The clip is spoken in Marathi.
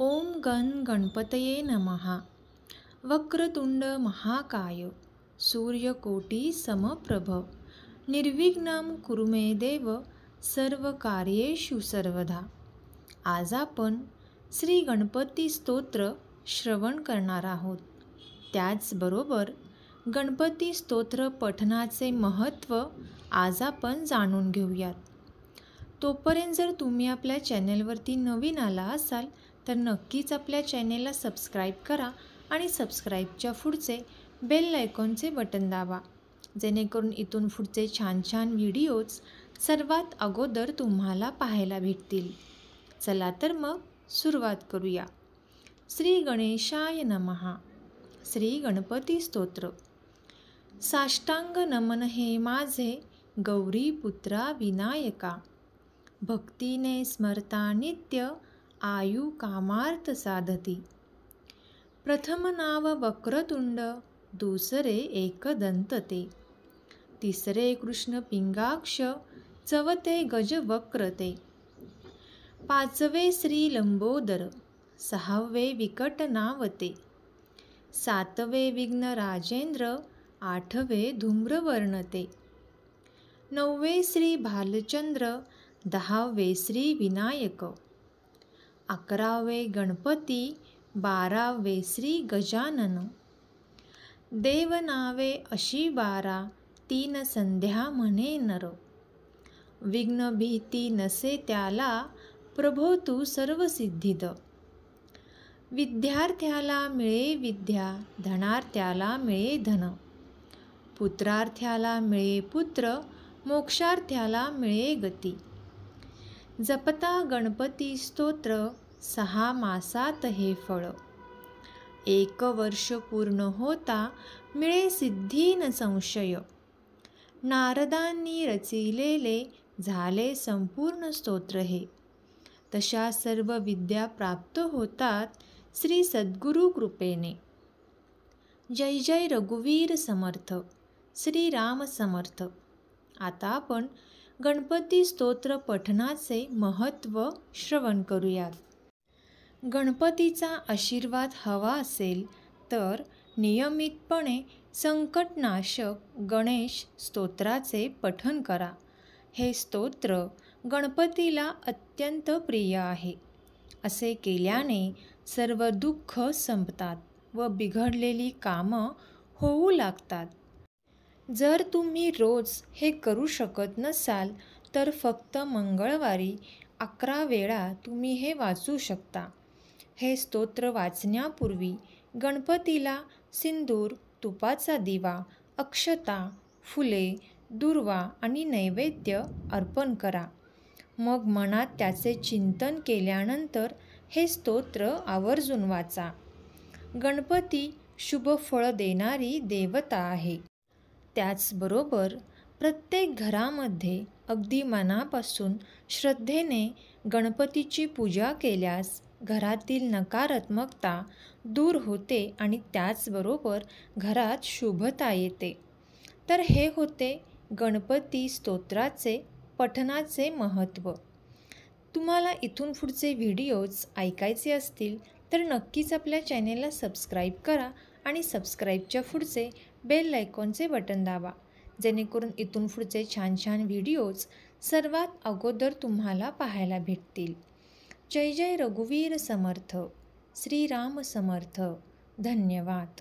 ओम गण गणपतये नमः। वक्रतुंड महाकाय सूर्यकोटी समप्रभ निर्विघ्नं कुरु मे देव सर्व कार्येषु सर्वदा। आज आपण श्री गणपती स्तोत्र श्रवण करणार आहोत। त्याचबरोबर गणपती स्तोत्र पठणाचे महत्त्व आज आपण जाणून घेऊयात। तोपर्यंत जर तुम्ही आपल्या चॅनेलवरती नवीन आला असाल तर नक्कीच आपल्या चॅनेलला सबस्क्राईब करा आणि सबस्क्राईबच्या पुढचे बेल आयकॉनचे बटन दाबा, जेणेकरून इथून पुढचे छान छान व्हिडिओज सर्वात अगोदर तुम्हाला पाहायला भेटतील। चला तर मग सुरुवात करूया। श्री गणेशाय नमः। श्री गणपती स्तोत्र। साष्टांग नमन हे माझे गौरी पुत्रा विनायका, भक्तीने स्मरता नित्य आयु कामार्थ साधती। प्रथम नाव वक्रतुंड, दुसरे एकदंत ते, तिसरे कृष्ण पिंगाक्ष, चवथे गजवक्र ते, पाचवे श्री लंबोदर, सहावे विकट नावते, सातवे विघ्न राजेंद्र, आठवे धूम्रवर्ण ते, नववे श्री भालचंद्र, दहावे श्री विनायक, अकरावे गणपती, बारावे श्री गजानन। देव नावे अशी बारा, तीन संध्या म्हणे नर, विघ्न भीती नसे त्याला, प्रभो तू सर्व सिद्धिद। विद्यार्थ्याला मिळे विद्या, धनार्थ्याला मिळे धन, पुत्रार्थ्याला मिळे पुत्र, मोक्षार्थ्याला मिळे गती। जपता गणपती स्तोत्र, 6 मासात हे फळ, 1 वर्ष पूर्ण होता मिळे सिद्धी न संशय। नारदांनी रचिलेले झाले संपूर्ण स्तोत्र हे, तशा सर्व विद्या प्राप्त होतात श्री सद्गुरु कृपेने। जय जय रघुवीर समर्थ, श्रीराम समर्थ। आता आपण गणपती स्तोत्र पठणाचे महत्त्व श्रवण करूयात। गणपतीचा आशीर्वाद हवा असेल तर नियमितपणे संकटनाशक गणेश स्तोत्राचे पठण करा। हे स्तोत्र गणपतीला अत्यंत प्रिय आहे। असे केल्याने सर्व दुःख संपतात व बिघडलेली कामं होऊ लागतात। जर तुम्ही रोज हे करू शकत नसाल तर फक्त मंगळवारी 11 वेळा तुम्ही हे वाचू शकता। हे स्तोत्र वाचण्यापूर्वी गणपतीला सिंदूर, तुपाचा दिवा, अक्षता, फुले, दूर्वा आणि नैवेद्य अर्पण करा। मग मनात त्याचे चिंतन केल्यानंतर हे स्तोत्र आवर्जून वाचा। गणपती शुभ फळ देणारी देवता आहे। त्याचबरोबर प्रत्येक घरामध्ये अगदी मनापासून श्रद्धेने गणपतीची पूजा केल्यास घरातील नकारात्मकता दूर होते आणि त्याचबरोबर घरात शुभता येते। तर हे होते गणपती स्तोत्राचे पठणाचे महत्त्व। तुम्हाला इथून पुढचे व्हिडिओज ऐकायचे असतील तर नक्कीच आपल्या चॅनेलला सबस्क्राईब करा आणि सबस्क्राईबच्या पुढचे बेल आयकॉनचे बटन दाबा, जेणेकरून इथून पुढचे छान छान व्हिडिओज सर्वात अगोदर तुम्हाला पाहायला भेटतील। जय जय रघुवीर समर्थ, श्रीराम समर्थ। धन्यवाद।